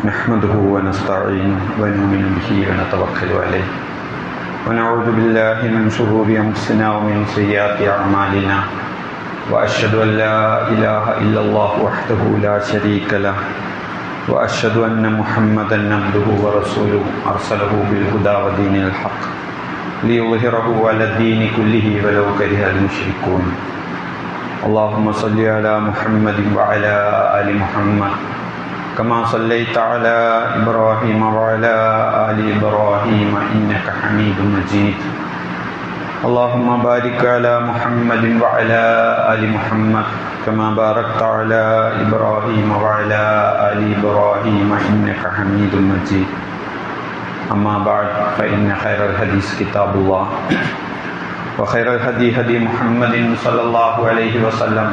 نحمده ونستعينه ونؤمن به ونتوكل عليه ونعوذ بالله من شرور أنفسنا ومن سيئات أعمالنا وأشهد أن لا إله إلا الله وحده لا شريك له وأشهد أن محمدا عبده ورسوله أرسله بالهدى ودين الحق ليظهره على الدين كله ولو كره المشركون. اللهم صل على محمد وعلى آل محمد كما صليت على إبراهيم وعلى آل إبراهيم إنك حميد مجيد. اللهم بارك على محمد وعلى آل محمد كما باركت على إبراهيم وعلى آل إبراهيم إنك حميد مجيد. أما بعد فإن خير الحديث كتاب الله وخير الهدي هدي محمد صلى الله عليه وسلم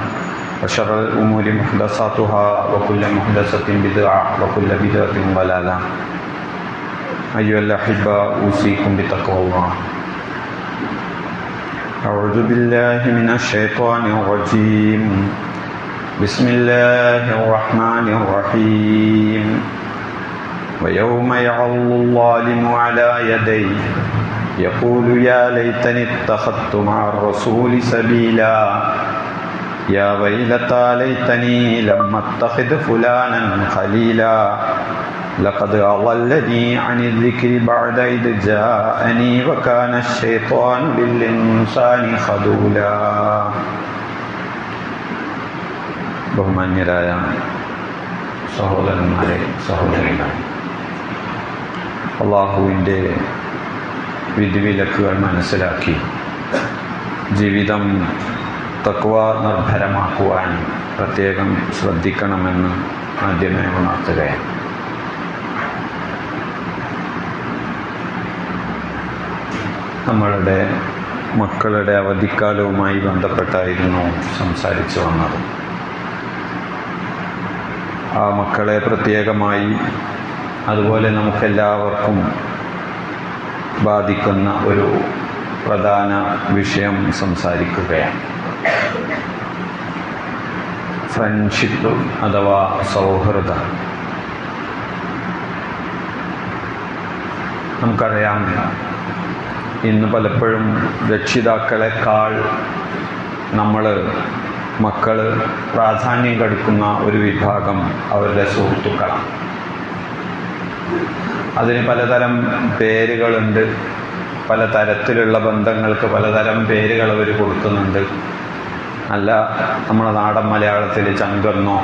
وشر الأمور محدثاتها وكل محدثة بدعة وكل بدعة ضلالة. أيها الأحبة أوصيكم بتقوى الله. أعوذ بالله من الشيطان الرجيم. بسم الله الرحمن الرحيم. ويوم يعض الظالم على يديه يقول يا ليتني اتخذت مع الرسول سبيلا يا ويلتى ليتني لم اتخذ فلانا خليلا لقد أضلني عن الذكر بعد إذ جاءني وكان الشيطان للإنسان خذولا. ബഹുമാന്യരായ സഹോദരന്മാരെ, സഹോദരിമാരെ, അള്ളാഹുവിൻ്റെ വിധിവിലക്കുകൾ മനസ്സിലാക്കി ജീവിതം തഖ്വ നിർഭരമാക്കുവാൻ പ്രത്യേകം ശ്രദ്ധിക്കണമെന്ന് ആദ്യമേ ഉണർത്തുകയാണ്. നമ്മളുടെ മക്കളുടെ അവധിക്കാലവുമായി ബന്ധപ്പെട്ടായിരുന്നു സംസാരിച്ചു വന്നത്. ആ മക്കളെ പ്രത്യേകമായി അതുപോലെ നമുക്കെല്ലാവർക്കും ബാധിക്കുന്ന ഒരു പ്രധാന വിഷയം സംസാരിക്കുകയാണ്. ഫ്രണ്ട്ഷിപ്പ് അഥവാ സൗഹൃദം. നമുക്കറിയാം, ഇന്ന് പലപ്പോഴും രക്ഷിതാക്കളെക്കാൾ മക്കൾ പ്രാധാന്യം കൊടുക്കുന്ന ഒരു വിഭാഗം അവരുടെ സുഹൃത്തുക്കളാണ്. അതിന് പലതരം പേരുകളുണ്ട്. പലതരത്തിലുള്ള ബന്ധങ്ങൾക്ക് പലതരം പേരുകൾ അവർ കൊടുക്കുന്നുണ്ട്. അല്ല, നമ്മുടെ നാടൻ മലയാളത്തിൽ ചങ്കെന്നോ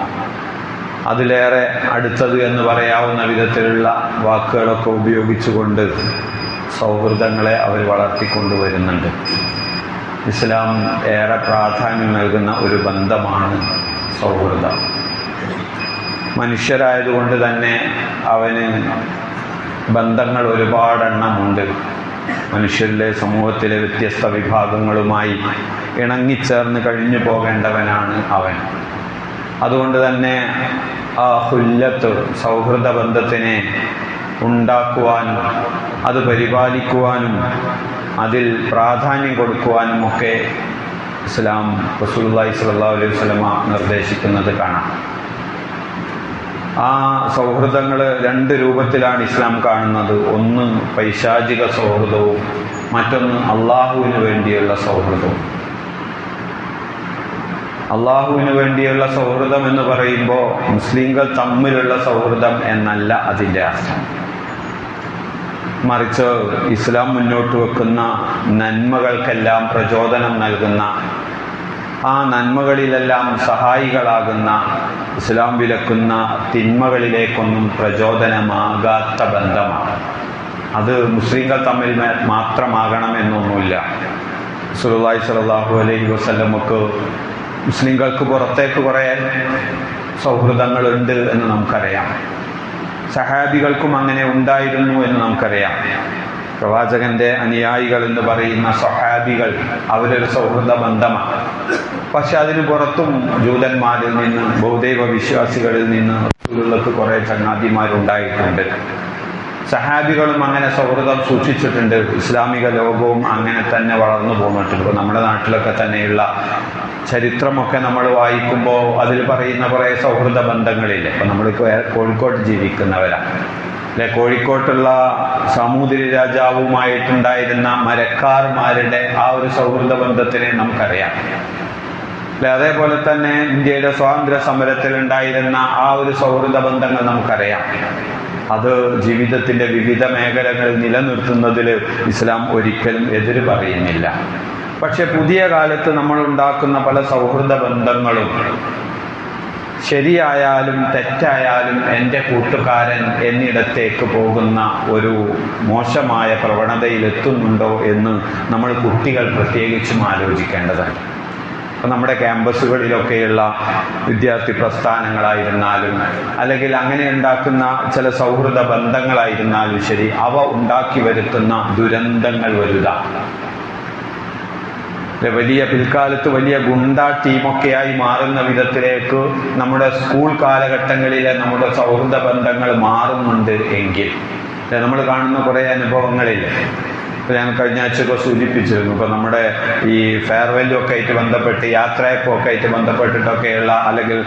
അതിലേറെ അടുത്തത് എന്ന് പറയാവുന്ന വിധത്തിലുള്ള വാക്കുകളൊക്കെ ഉപയോഗിച്ചുകൊണ്ട് സൗഹൃദങ്ങളെ അവർ വളർത്തിക്കൊണ്ടുവരുന്നുണ്ട്. ഇസ്ലാം ഏറെ പ്രാധാന്യം നൽകുന്ന ഒരു ബന്ധമാണ് സൗഹൃദം. മനുഷ്യരായതുകൊണ്ട് തന്നെ അവന് ബന്ധങ്ങൾ ഒരുപാടെണ്ണമുണ്ട്. മനുഷ്യരുടെ സമൂഹത്തിലെ വ്യത്യസ്ത വിഭാഗങ്ങളുമായി ഇണങ്ങിച്ചേർന്ന് കഴിഞ്ഞു പോകേണ്ടവനാണ് അവൻ. അതുകൊണ്ട് തന്നെ ആ ഹുല്ലത്ത്, സൗഹൃദ ബന്ധത്തിനെ ഉണ്ടാക്കുവാനും അത് പരിപാലിക്കുവാനും അതിൽ പ്രാധാന്യം കൊടുക്കുവാനും ഒക്കെ ഇസ്ലാം റസൂലുള്ളാഹി സ്വല്ലല്ലാഹു അലൈഹി വസല്ലമ നിർദ്ദേശിക്കുന്നത് കാണാം. ആ സൗഹൃദങ്ങൾ രണ്ട് രൂപത്തിലാണ് ഇസ്ലാം കാണുന്നത്. ഒന്ന് പൈശാചിക സൗഹൃദവും മറ്റൊന്ന് അള്ളാഹുവിന് വേണ്ടിയുള്ള സൗഹൃദവും. അള്ളാഹുവിന് വേണ്ടിയുള്ള സൗഹൃദം എന്ന് പറയുമ്പോൾ മുസ്ലിങ്ങൾ തമ്മിലുള്ള സൗഹൃദം എന്നല്ല അതിൻ്റെ അർത്ഥം. മറിച്ച് ഇസ്ലാം മുന്നോട്ട് വെക്കുന്ന നന്മകൾക്കെല്ലാം പ്രചോദനം നൽകുന്ന, ആ നന്മകളിലെല്ലാം സഹായികളാകുന്ന, ഇസ്ലാം വിലക്കുന്ന തിന്മകളിലേക്കൊന്നും പ്രചോദനമാകാത്ത ബന്ധമാണ്. അത് മുസ്ലിങ്ങൾ തമ്മിൽ മാത്രമാകണമെന്നൊന്നുമില്ല. റസൂലുള്ളാഹി സ്വല്ലല്ലാഹു അലൈഹി വസല്ലമക്ക് മുസ്ലിങ്ങൾക്ക് പുറത്തേക്ക് കുറേ സൗഹൃദങ്ങളുണ്ട് എന്ന് നമുക്കറിയാം. സഹാബികൾക്കും അങ്ങനെ ഉണ്ടായിരുന്നു എന്ന് നമുക്കറിയാം. പ്രവാചകന്റെ അനുയായികൾ എന്ന് പറയുന്ന സഹാബികൾ അവരൊരു സൗഹൃദ ബന്ധമാണ്. പക്ഷെ അതിന് പുറത്തും ജൂതന്മാരിൽ നിന്ന്, ബൗദ്ധൈവ വിശ്വാസികളിൽ നിന്ന് റസൂലുള്ളാഹിക്ക് കുറേ ചങ്ങാതിമാരുണ്ടായിട്ടുണ്ട്. സഹാബികളും അങ്ങനെ സൗഹൃദം സൂക്ഷിച്ചിട്ടുണ്ട്. ഇസ്ലാമിക ലോകവും അങ്ങനെ തന്നെ വളർന്നു പോന്നിട്ടുണ്ട്. നമ്മുടെ നാട്ടിലൊക്കെ തന്നെയുള്ള ചരിത്രമൊക്കെ നമ്മൾ വായിക്കുമ്പോൾ അതിൽ പറയുന്ന കുറേ സൗഹൃദ ബന്ധങ്ങളില്ലേ. ഇപ്പം നമ്മൾ കോഴിക്കോട്ട് ജീവിക്കുന്നവരാണ് അല്ലെ. കോഴിക്കോട്ടുള്ള സാമൂതിരി രാജാവുമായിട്ടുണ്ടായിരുന്ന മരക്കാർമാരുടെ ആ ഒരു സൗഹൃദ ബന്ധത്തിനെ നമുക്കറിയാം അല്ലെ. അതേപോലെ തന്നെ ഇന്ത്യയുടെ സ്വാതന്ത്ര്യ സമരത്തിൽ ഉണ്ടായിരുന്ന ആ ഒരു സൗഹൃദ ബന്ധങ്ങൾ നമുക്കറിയാം. അത് ജീവിതത്തിൻ്റെ വിവിധ മേഖലകളിൽ നിലനിർത്തുന്നതിൽ ഇസ്ലാം ഒരിക്കലും എതിര് പറയുന്നില്ല. പക്ഷെ പുതിയ കാലത്ത് നമ്മൾ ഉണ്ടാക്കുന്ന പല സൗഹൃദ ബന്ധങ്ങളും ശരിയായാലും തെറ്റായാലും എൻ്റെ കൂട്ടുകാരൻ എന്നിടത്തേക്ക് പോകുന്ന ഒരു മോശമായ പ്രവണതയിലെത്തുന്നുണ്ടോ എന്ന് നമ്മൾ കുട്ടികൾ പ്രത്യേകിച്ചും ആലോചിക്കേണ്ടതുണ്ട്. അപ്പം നമ്മുടെ ക്യാമ്പസുകളിലൊക്കെയുള്ള വിദ്യാർത്ഥി പ്രസ്ഥാനങ്ങളായിരുന്നാലും അല്ലെങ്കിൽ അങ്ങനെ ഉണ്ടാക്കുന്ന ചില സൗഹൃദ ബന്ധങ്ങളായിരുന്നാലും ശരി, അവ ഉണ്ടാക്കി വരുത്തുന്ന ദുരന്തങ്ങൾ വലുതാണ്. വലിയ പിൽക്കാലത്ത് വലിയ ഗുണ്ടാ ടീമൊക്കെയായി മാറുന്ന വിധത്തിലേക്ക് നമ്മുടെ സ്കൂൾ കാലഘട്ടങ്ങളിലെ നമ്മുടെ സൗഹൃദ ബന്ധങ്ങൾ മാറുന്നുണ്ട് എങ്കിൽ നമ്മൾ കാണുന്ന കുറേ അനുഭവങ്ങളില്ല. ഇപ്പം ഞാൻ കഴിഞ്ഞ ആഴ്ചയൊക്കെ സൂചിപ്പിച്ചിരുന്നു. ഇപ്പം നമ്മുടെ ഈ ഫെയർവെല്ലും ഒക്കെ ആയിട്ട് ബന്ധപ്പെട്ട് യാത്രയൊക്കെ ആയിട്ട് ബന്ധപ്പെട്ടിട്ടൊക്കെയുള്ള അല്ലെങ്കിൽ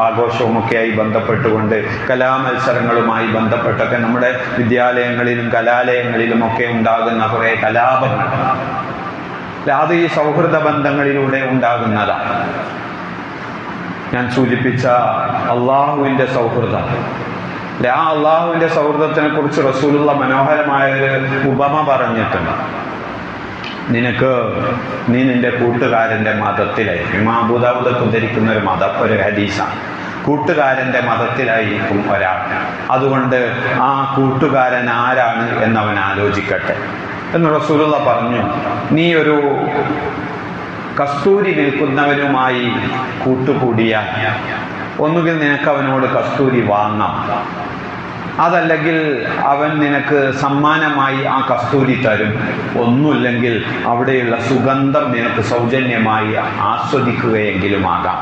ആഘോഷവും ഒക്കെയായി ബന്ധപ്പെട്ടുകൊണ്ട് കലാമത്സരങ്ങളുമായി ബന്ധപ്പെട്ടൊക്കെ നമ്മുടെ വിദ്യാലയങ്ങളിലും കലാലയങ്ങളിലും ഒക്കെ ഉണ്ടാകുന്ന കുറേ കലാപങ്ങൾ അത് ഈ സൗഹൃദ ബന്ധങ്ങളിലൂടെ ഉണ്ടാകുന്നതാണ്. ഞാൻ സൂചിപ്പിച്ച അള്ളാഹുവിൻ്റെ സൗഹൃദം അല്ലെ. ആ അള്ളാഹുവിൻ്റെ സൗഹൃദത്തിനെ കുറിച്ച് റസൂലുള്ള മനോഹരമായ ഒരു ഉപമ പറഞ്ഞിട്ടുണ്ട്. നീ നിന്റെ കൂട്ടുകാരൻ്റെ മതത്തിലായിരിക്കും. ഇമാം അബൂ ദാവൂദ് ഉദ്ധരിക്കുന്ന ഒരു ഹദീസാണ്. കൂട്ടുകാരൻ്റെ മതത്തിലായിരിക്കും ഒരാൾ. അതുകൊണ്ട് ആ കൂട്ടുകാരൻ ആരാണ് എന്നവൻ ആലോചിക്കട്ടെ എന്ന് റസൂലുള്ള പറഞ്ഞു. നീ ഒരു കസ്തൂരി വിൽക്കുന്നവനുമായി കൂട്ടുകൂടിയാൽ ഒന്നുകിൽ നിനക്ക് അവനോട് കസ്തൂരി വാങ്ങാം, അതല്ലെങ്കിൽ അവൻ നിനക്ക് സമ്മാനമായി ആ കസ്തൂരി തരും. ഒന്നുമില്ലെങ്കിൽ അവിടെയുള്ള സുഗന്ധം നിനക്ക് സൗജന്യമായി ആസ്വദിക്കുകയെങ്കിലുമാകാം.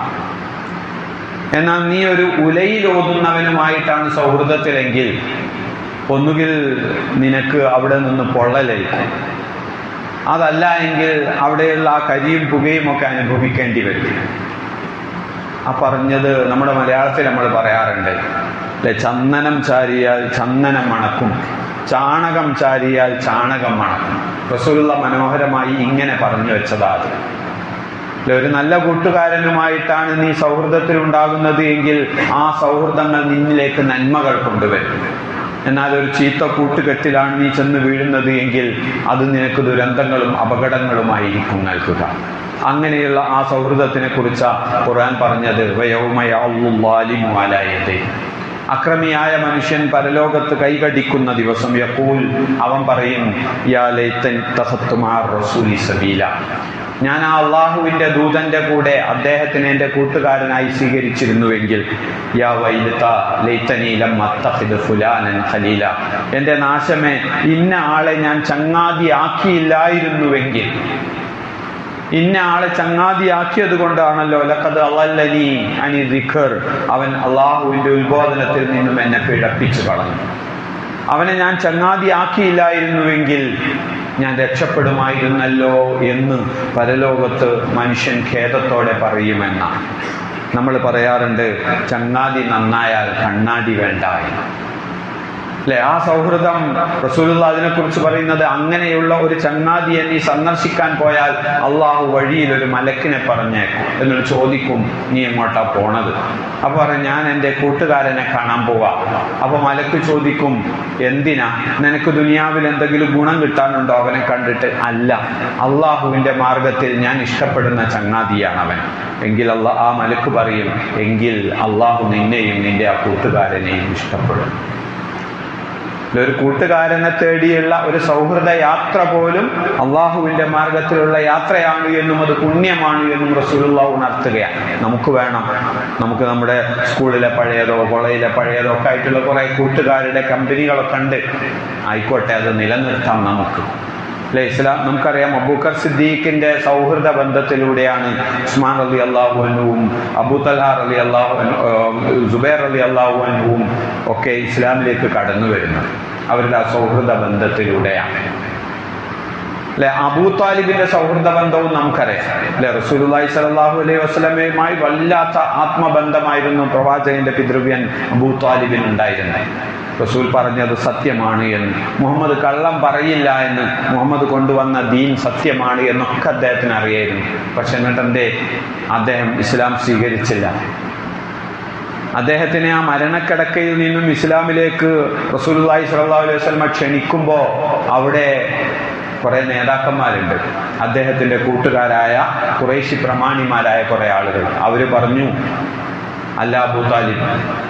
എന്നാൽ നീ ഒരു ഉലയിലോതുന്നവനുമായിട്ടാണ് സൗഹൃദത്തിലെങ്കിൽ ഒന്നുകിൽ നിനക്ക് അവിടെ നിന്ന് പൊള്ളലേൽക്കും, അതല്ല എങ്കിൽ അവിടെയുള്ള ആ കരിയും പുകയും ഒക്കെ അനുഭവിക്കേണ്ടി വരും. ആ പറഞ്ഞത് നമ്മുടെ മലയാളത്തിൽ നമ്മൾ പറയാറുണ്ട് അല്ലെ. ചന്ദനം ചാരിയാൽ ചന്ദനം മണക്കും, ചാണകം ചാരിയാൽ ചാണകം മണക്കും. റസൂലുള്ള മനോഹരമായി ഇങ്ങനെ പറഞ്ഞു വെച്ചതാണ്. ഒരു നല്ല കൂട്ടുകാരനുമായിട്ടാണ് നീ സൗഹൃദത്തിൽ ഉണ്ടാകുന്നത് എങ്കിൽ ആ സൗഹൃദങ്ങൾ നിന്നിലേക്ക് നന്മകൾ കൊണ്ടുവരും. എന്നാൽ ഒരു ചീത്ത കൂട്ടുകെട്ടിലാണ് നീ ചെന്ന് വീഴുന്നത് എങ്കിൽ അത് നിനക്ക് ദുരന്തങ്ങളും അപകടങ്ങളുമായിരിക്കും നൽകുക. അങ്ങനെയുള്ള ആ സൗഹൃദത്തിനെ കുറിച്ച് ഖുർആൻ പറഞ്ഞത് അക്രമിയായ മനുഷ്യൻ പരലോകത്ത് കൈകടിക്കുന്ന ദിവസം യഖൂൽ, അവൻ പറയും, യാ ലൈതനി ഇത്തഖത്തു മഅ റസൂലി സബീല, ഞാൻ ആ അള്ളാഹുവിൻ്റെ ദൂതൻ്റെ കൂടെ അദ്ദേഹത്തിനെ എൻ്റെ കൂട്ടുകാരനായി സ്വീകരിച്ചിരുന്നുവെങ്കിൽ. യാ വൈലത ലൈതനി ലം അത്തഖിദ് ഫുലാനൻ ഖലീല, എൻ്റെ നാശമേ, ഇന്ന ആളെ ഞാൻ ചങ്ങാതിയാക്കിയില്ലായിരുന്നുവെങ്കിൽ. ഇന്ന ആളെ ചങ്ങാതിയാക്കിയത് കൊണ്ടാണല്ലോ ലഖദ് അളല്ലനി അനി ദിക്ർ, അവൻ അള്ളാഹുവിൻ്റെ ഉത്ബോധനത്തിൽ നിന്നും എന്നെ പിഴപ്പിച്ചു കളഞ്ഞു. അവനെ ഞാൻ ചങ്ങാതിയാക്കിയില്ലായിരുന്നുവെങ്കിൽ ഞാൻ രക്ഷപ്പെടുമായിരുന്നല്ലോ എന്ന് പരലോകത്ത് മനുഷ്യൻ ഖേദത്തോടെ പറയുമെന്നാണ്. നമ്മൾ പറയാറുണ്ട്, ചങ്ങാതി നന്നായാൽ കണ്ണാടി വേണ്ട അല്ലെ. ആ സൗഹൃദം റസൂലുള്ളാഹി അതിനെക്കുറിച്ച് പറയുന്നത്, അങ്ങനെയുള്ള ഒരു ചങ്ങാതിയെ നീ സന്ദർശിക്കാൻ പോയാൽ അള്ളാഹു വഴിയിൽ ഒരു മലക്കിനെ പറഞ്ഞേക്കും. എന്നിട്ട് ചോദിക്കും, നീ എങ്ങോട്ടാ പോണത്? അപ്പൊ പറയും, ഞാൻ എൻ്റെ കൂട്ടുകാരനെ കാണാൻ പോവാ. അപ്പൊ മലക്ക് ചോദിക്കും, എന്തിനാ? നിനക്ക് ദുനിയാവിൽ എന്തെങ്കിലും ഗുണം കിട്ടാനുണ്ടോ അവനെ കണ്ടിട്ട്? അല്ല, അള്ളാഹുവിൻ്റെ മാർഗത്തിൽ ഞാൻ ഇഷ്ടപ്പെടുന്ന ചങ്ങാതിയാണ് അവൻ. എങ്കിൽ ആ മലക്ക് പറയും, എങ്കിൽ അള്ളാഹു നിന്നെയും നിന്റെ ആ കൂട്ടുകാരനെയും ഇഷ്ടപ്പെടും. ഒരു കൂട്ടുകാരനെ തേടിയുള്ള ഒരു സൗഹൃദ യാത്ര പോലും അള്ളാഹുവിൻ്റെ മാർഗത്തിലുള്ള യാത്രയാണ് എന്നും അത് പുണ്യമാണ് എന്നും റസൂലുള്ളാഹി ഉണർത്തുകയാണ്. നമുക്ക് വേണം, നമുക്ക് നമ്മുടെ സ്കൂളിലെ പഴയതോ കോളേജിലെ പഴയതോ ഒക്കെ ആയിട്ടുള്ള കുറേ കൂട്ടുകാരുടെ കമ്പനികളൊക്കെ ഉണ്ട്, ആയിക്കോട്ടെ, അത് നിലനിർത്താം നമുക്ക് അല്ലെ. ഇസ്ലാം നമുക്കറിയാം, അബൂബക്കർ സിദ്ദീഖിന്റെ സൗഹൃദ ബന്ധത്തിലൂടെയാണ് ഉസ്മാൻ റളിയല്ലാഹു അൻഹുവും അബൂ തൽഹ റളിയല്ലാഹു അൻഹു സുബൈർ റളിയല്ലാഹു അൻഹുവും ഒക്കെ ഇസ്ലാമിലേക്ക് കടന്നു വരുന്നത്. അവരുടെ ആ സൗഹൃദ ബന്ധത്തിലൂടെയാണ്. അല്ലെ? അബൂ താലിബിന്റെ സൗഹൃദ ബന്ധവും നമുക്കറിയാം അല്ലെ? റസൂലുള്ളാഹി സ്വല്ലല്ലാഹു അലൈഹി വസല്ലമയുമായി വല്ലാത്ത ആത്മബന്ധമായിരുന്നു പ്രവാചകന്റെ പിതൃവ്യൻ അബൂ താലിബിന് ഉണ്ടായിരുന്നത്. റസൂൽ പറഞ്ഞത് സത്യമാണ് എന്ന്, മുഹമ്മദ് കള്ളം പറയില്ല എന്ന്, മുഹമ്മദ് കൊണ്ടുവന്ന ദീൻ സത്യമാണ് എന്നൊക്കെ അദ്ദേഹത്തിന് അറിയായിരുന്നു. പക്ഷെ എന്നിട്ടെന്തേ അദ്ദേഹം ഇസ്ലാം സ്വീകരിച്ചില്ല? അദ്ദേഹത്തിനെ ആ മരണക്കിടക്കയിൽ നിന്നും ഇസ്ലാമിലേക്ക് റസൂലുള്ളാഹി സ്വല്ലല്ലാഹു അലൈഹി വസല്ലം ക്ഷണിക്കുമ്പോൾ അവിടെ കുറെ നേതാക്കന്മാരുണ്ട്, അദ്ദേഹത്തിന്റെ കൂട്ടുകാരായ ഖുറൈശി പ്രമാണിമാരായ കുറെ ആളുകൾ. അവര് പറഞ്ഞു, അല്ല അബൂ താലിബ്,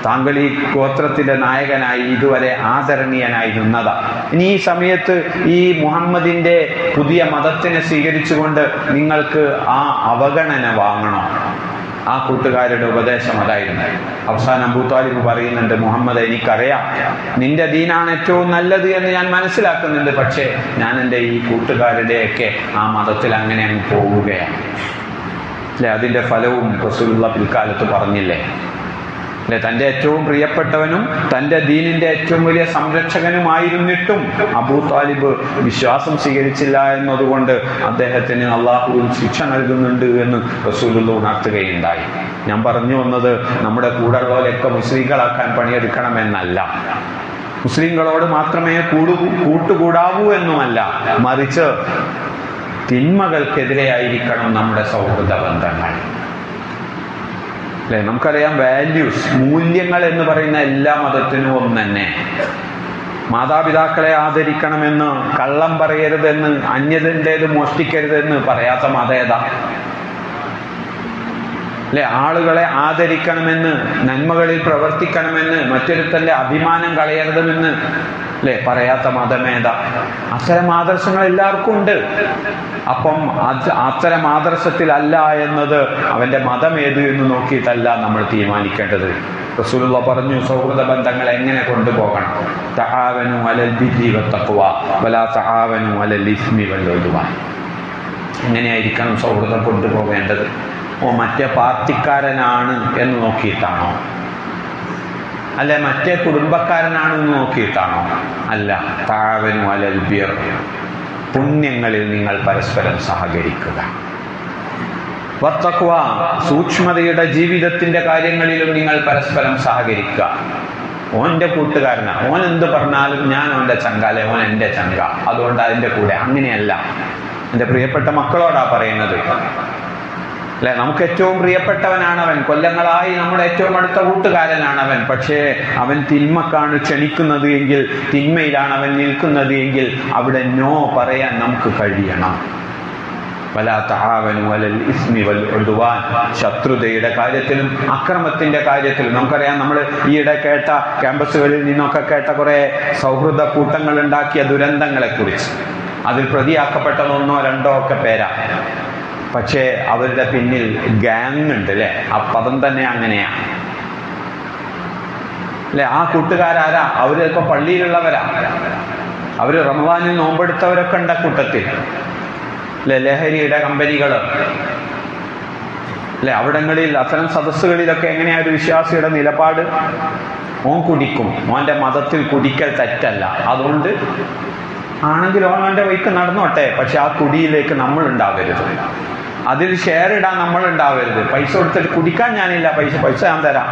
താങ്കൾ ഈ ഗോത്രത്തിന്റെ നായകനായി ഇതുവരെ ആദരണീയനായി നിന്നതാ. ഇനി ഈ സമയത്ത് ഈ മുഹമ്മദിന്റെ പുതിയ മതത്തിനെ സ്വീകരിച്ചുകൊണ്ട് നിങ്ങൾക്ക് ആ അവഗണന വാങ്ങണോ? ആ കൂട്ടുകാരുടെ ഉപദേശം അതായിരുന്നു. അവസാനം അബൂ താലിബ് പറയുന്നുണ്ട്, മുഹമ്മദ്, എനിക്കറിയാം നിന്റെ ദീനാണ് ഏറ്റവും നല്ലത് എന്ന് ഞാൻ മനസ്സിലാക്കുന്നുണ്ട്, പക്ഷേ ഞാൻ എൻ്റെ ഈ കൂട്ടുകാരുടെയൊക്കെ ആ മതത്തിൽ അങ്ങനെ അങ്ങ് പോവുകയാണ്. അല്ലെ? അതിൻ്റെ ഫലവും റസൂലുള്ള പിൽക്കാലത്ത് പറഞ്ഞില്ലേ? അല്ലെ? തൻ്റെ ഏറ്റവും പ്രിയപ്പെട്ടവനും തൻ്റെ ദീനിന്റെ ഏറ്റവും വലിയ സംരക്ഷകനുമായിരുന്നിട്ടും അബൂ താലിബ് വിശ്വാസം സ്വീകരിച്ചില്ല എന്നതുകൊണ്ട് അദ്ദേഹത്തിന് അള്ളാഹു ശിക്ഷ നൽകുന്നുണ്ട് എന്ന് റസൂലുള്ള ഉണർത്തുകയുണ്ടായി. ഞാൻ പറഞ്ഞു വന്നത്, നമ്മുടെ കൂടെയുള്ളവരെയൊക്കെ മുസ്ലിങ്ങളാക്കാൻ പണിയെടുക്കണമെന്നല്ല, മുസ്ലിങ്ങളോട് മാത്രമേ കൂട്ടുകൂടാവൂ എന്നുമല്ല, മറിച്ച് തിന്മകൾക്കെതിരെയായിരിക്കണം നമ്മുടെ സൗഹൃദ ബന്ധങ്ങൾ. അല്ലെ? നമുക്കറിയാം, വാല്യൂസ്, മൂല്യങ്ങൾ എന്ന് പറയുന്ന എല്ലാ മതത്തിനും ഒന്ന് തന്നെ. മാതാപിതാക്കളെ ആദരിക്കണമെന്ന്, കള്ളം പറയരുതെന്ന്, അന്യതിൻ്റേത് മോഷ്ടിക്കരുതെന്ന് പറയാത്ത മതം ഏതാ? അല്ലെ? ആളുകളെ ആദരിക്കണമെന്ന്, നന്മകളിൽ പ്രവർത്തിക്കണമെന്ന്, മറ്റൊരുത്തന്റെ അഭിമാനം കളയരുതെന്ന് അല്ലെ പറയാത്ത മതമേതാ? അത്തരം ആദർശങ്ങൾ എല്ലാവർക്കും ഉണ്ട്. അപ്പം അത്തരം ആദർശത്തിലല്ല എന്നത് അവന്റെ മതം ഏത് എന്ന് നോക്കിയിട്ടല്ല നമ്മൾ തീരുമാനിക്കേണ്ടത്. റസൂലുള്ള പറഞ്ഞു, സൗഹൃദ ബന്ധങ്ങൾ എങ്ങനെ കൊണ്ടുപോകണം? തആവനു അലൽ ബിർരി വത്തഖ്വ വലാ തആവനു അലൽ ഇസ്മി വൽ ഉദ്വാൻ. എങ്ങനെയായിരിക്കണം സൗഹൃദം കൊണ്ടുപോകേണ്ടത്? മറ്റേ പാർട്ടിക്കാരനാണ് എന്ന് നോക്കിയിട്ടാണോ? അല്ലെ മറ്റേ കുടുംബക്കാരനാണെന്ന് നോക്കിയിട്ടാണോ? അല്ല. തആവനു അലൽ ബിർ, പുണ്യങ്ങളിൽ നിങ്ങൾ പരസ്പരം സഹകരിക്കുക. വത്തഖ്വ, സൂക്ഷ്മതയുടെ ജീവിതത്തിന്റെ കാര്യങ്ങളിലും നിങ്ങൾ പരസ്പരം സഹകരിക്കുക. ഓൻ്റെ കൂട്ടുകാരനാ, ഓൻ എന്ത് പറഞ്ഞാലും ഞാൻ ഓൻ്റെ ചങ്ക, അല്ലെ ഓൻ എൻ്റെ ചങ്ക, അതുകൊണ്ട് അതിൻ്റെ കൂടെ. അങ്ങനെയല്ല. എൻ്റെ പ്രിയപ്പെട്ട മക്കളോടാ പറയുന്നത്. അല്ലെ? നമുക്ക് ഏറ്റവും പ്രിയപ്പെട്ടവനാണവൻ, കൊല്ലങ്ങളായി നമ്മുടെ ഏറ്റവും അടുത്ത കൂട്ടുകാരനാണവൻ. പക്ഷേ അവൻ തിന്മക്കാണ് ക്ഷണിക്കുന്നത് എങ്കിൽ, തിന്മയിലാണ് അവൻ നിൽക്കുന്നത് എങ്കിൽ അവിടെ നോ പറയാൻ നമുക്ക് കഴിയണം. വലാ തആവനു അലൽ ഇസ്മി വൽ ഉദ്വാൻ, ശത്രുതയുടെ കാര്യത്തിലും അക്രമത്തിന്റെ കാര്യത്തിലും. നമുക്കറിയാം, നമ്മൾ ഈയിടെ കേട്ട, ക്യാമ്പസുകളിൽ നിന്നൊക്കെ കേട്ട കുറെ സൗഹൃദ കൂട്ടങ്ങൾ ഉണ്ടാക്കിയ ദുരന്തങ്ങളെ കുറിച്ച്. അതിൽ പ്രതിയാക്കപ്പെട്ടത് 1 or 2 ഒക്കെ പേരാ. പക്ഷേ അവരുടെ പിന്നിൽ ഗാങ് ഉണ്ട്. അല്ലെ? ആ പദം തന്നെ അങ്ങനെയാണ്. അല്ലെ? ആ കൂട്ടുകാരാരാ? അവരൊക്കെ പള്ളിയിലുള്ളവരാ. അവര് റമദാനിൽ നോമ്പെടുത്തവരൊക്കെ ഉണ്ട് കൂട്ടത്തിൽ. അല്ലെ? ലഹരിയുടെ കമ്പനികൾ. അല്ലെ? അവിടങ്ങളിൽ, അത്തരം സദസ്സുകളിലൊക്കെ എങ്ങനെയാ ഒരു വിശ്വാസിയുടെ നിലപാട്? ഓൻ കുടിക്കും, ഓൻ്റെ മതത്തിൽ കുടിക്കൽ തെറ്റല്ല, അതുകൊണ്ട് ആണെങ്കിൽ ഓൻ്റെ വഴിക്ക് നടന്നോട്ടെ, പക്ഷെ ആ കുടിയിലേക്ക് നമ്മൾ ഉണ്ടാവരുത്, അതിൽ ഷെയർ ഇടാൻ നമ്മൾ ഉണ്ടാവരുത്. പൈസ കൊടുത്തിട്ട് കുടിക്കാൻ ഞാനില്ല, പൈസ ഞാൻ തരാം,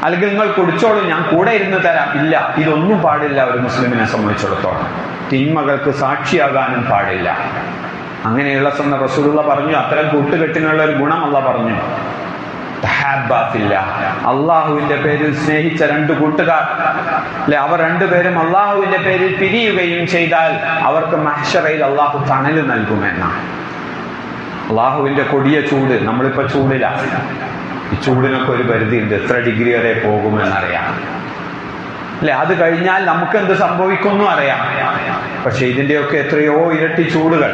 അല്ലെങ്കിൽ നിങ്ങൾ കുടിച്ചോളൂ, ഞാൻ കൂടെ ഇരുന്ന് തരാം. ഇല്ല, ഇതൊന്നും പാടില്ല ഒരു മുസ്ലിമിനെ സംബന്ധിച്ചിടത്തോളം. തിന്മകൾക്ക് സാക്ഷിയാകാനും പാടില്ല. അങ്ങനെയുള്ള റസൂലുള്ള പറഞ്ഞു, അത്തരം കൂട്ടുകെട്ടിനുള്ള ഒരു ഗുണം അല്ലാഹ് പറഞ്ഞു, അള്ളാഹുവിന്റെ പേരിൽ സ്നേഹിച്ച 2 കൂട്ടുകാർ, അല്ലെ? അവർ 2 പേരും അള്ളാഹുവിന്റെ പേരിൽ പിരിയുകയും ചെയ്താൽ അവർക്ക് മഹ്ശറയിൽ അള്ളാഹു തണല് നൽകുമെന്നാണ്. അള്ളാഹുവിന്റെ കൊടിയ ചൂട്, നമ്മളിപ്പോ ചൂടില്ല, ഈ ചൂടിനൊക്കെ ഒരു പരിധിയുണ്ട്, എത്ര ഡിഗ്രി വരെ പോകുമെന്നറിയാം. അല്ലെ? അത് കഴിഞ്ഞാൽ നമുക്ക് എന്ത് സംഭവിക്കുന്നു അറിയാം. പക്ഷെ ഇതിന്റെയൊക്കെ എത്രയോ ഇരട്ടി ചൂടുകൾ,